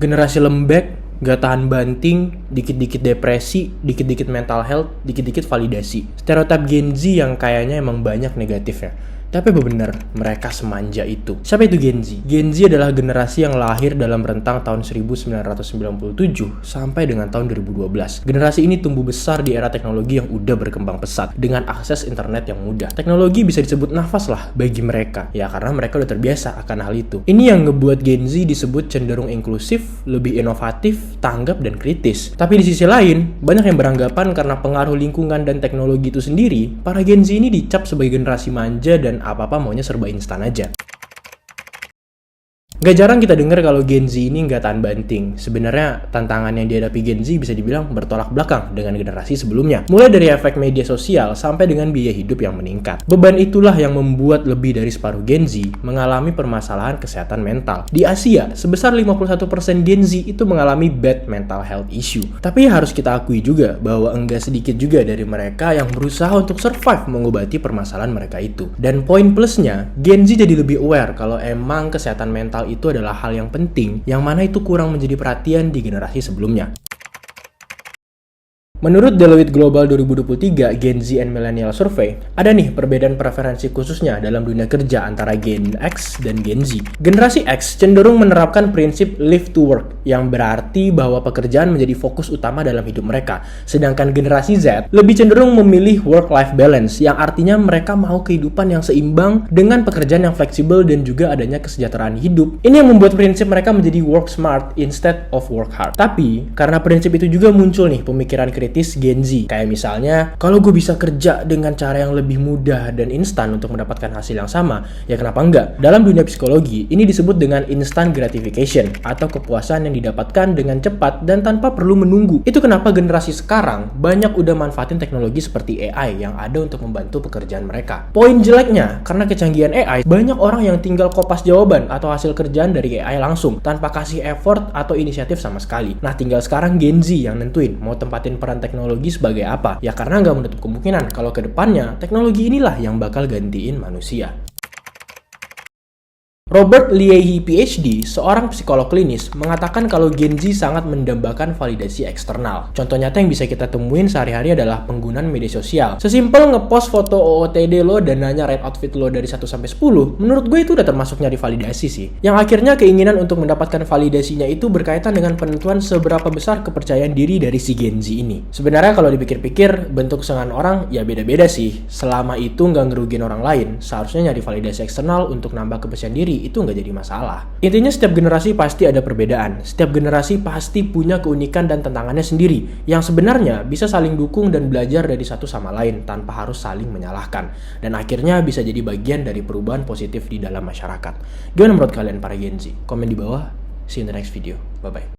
Generasi lembek, gak tahan banting, dikit-dikit depresi, dikit-dikit mental health, dikit-dikit validasi. Stereotip Gen Z yang kayaknya emang banyak negatifnya. Tapi bener, mereka semanja itu. Siapa itu Gen Z? Gen Z adalah generasi yang lahir dalam rentang tahun 1997 sampai dengan tahun 2012. Generasi ini tumbuh besar di era teknologi yang udah berkembang pesat, dengan akses internet yang mudah. Teknologi bisa disebut nafas lah bagi mereka, ya karena mereka udah terbiasa akan hal itu. Ini yang ngebuat Gen Z disebut cenderung inklusif, lebih inovatif, tanggap, dan kritis. Tapi di sisi lain, banyak yang beranggapan karena pengaruh lingkungan dan teknologi itu sendiri, para Gen Z ini dicap sebagai generasi manja dan apa-apa maunya serba instan aja. Gak jarang kita dengar kalau Gen Z ini gak tahan banting. Sebenarnya tantangan yang dihadapi Gen Z bisa dibilang bertolak belakang dengan generasi sebelumnya. Mulai dari efek media sosial sampai dengan biaya hidup yang meningkat. Beban itulah yang membuat lebih dari separuh Gen Z mengalami permasalahan kesehatan mental. Di Asia, sebesar 51% Gen Z itu mengalami bad mental health issue. Tapi harus kita akui juga bahwa enggak sedikit juga dari mereka yang berusaha untuk survive mengobati permasalahan mereka itu. Dan poin plusnya, Gen Z jadi lebih aware kalau emang kesehatan mental itu adalah hal yang penting, yang mana itu kurang menjadi perhatian di generasi sebelumnya. Menurut Deloitte Global 2023 Gen Z and Millennial Survey, ada nih perbedaan preferensi khususnya dalam dunia kerja antara Gen X dan Gen Z. Generasi X cenderung menerapkan prinsip live to work, yang berarti bahwa pekerjaan menjadi fokus utama dalam hidup mereka. Sedangkan generasi Z lebih cenderung memilih work-life balance, yang artinya mereka mau kehidupan yang seimbang dengan pekerjaan yang fleksibel dan juga adanya kesejahteraan hidup. Ini yang membuat prinsip mereka menjadi work smart instead of work hard. Tapi, karena prinsip itu juga muncul nih pemikiran kritis Gen Z. Kayak misalnya, kalau gue bisa kerja dengan cara yang lebih mudah dan instan untuk mendapatkan hasil yang sama, ya kenapa enggak? Dalam dunia psikologi, ini disebut dengan instant gratification, atau kepuasan yang didapatkan dengan cepat dan tanpa perlu menunggu. Itu kenapa generasi sekarang banyak udah manfaatin teknologi seperti AI yang ada untuk membantu pekerjaan mereka. Poin jeleknya, karena kecanggihan AI, banyak orang yang tinggal kopas jawaban atau hasil kerjaan dari AI langsung, tanpa kasih effort atau inisiatif sama sekali. Nah, tinggal sekarang Gen Z yang nentuin mau tempatin peran teknologi sebagai apa. Ya karena nggak menutup kemungkinan kalau ke depannya teknologi inilah yang bakal gantiin manusia. Robert Liehi PhD, seorang psikolog klinis, mengatakan kalau Gen Z sangat mendambakan validasi eksternal. Contoh nyata yang bisa kita temuin sehari-hari adalah penggunaan media sosial. Sesimpel ngepost foto OOTD lo dan nanya rate outfit lo dari 1 sampai 10, menurut gue itu udah termasuk nyari validasi sih. Yang akhirnya keinginan untuk mendapatkan validasinya itu berkaitan dengan penentuan seberapa besar kepercayaan diri dari si Gen Z ini. Sebenarnya kalau dipikir-pikir, bentuk kesenangan orang ya beda-beda sih. Selama itu nggak ngerugiin orang lain, seharusnya nyari validasi eksternal untuk nambah kepercayaan diri itu nggak jadi masalah. Intinya setiap generasi pasti ada perbedaan. Setiap generasi pasti punya keunikan dan tantangannya sendiri yang sebenarnya bisa saling dukung dan belajar dari satu sama lain tanpa harus saling menyalahkan. Dan akhirnya bisa jadi bagian dari perubahan positif di dalam masyarakat. Gimana menurut kalian para Gen Z? Komen di bawah. See you in the next video. Bye-bye.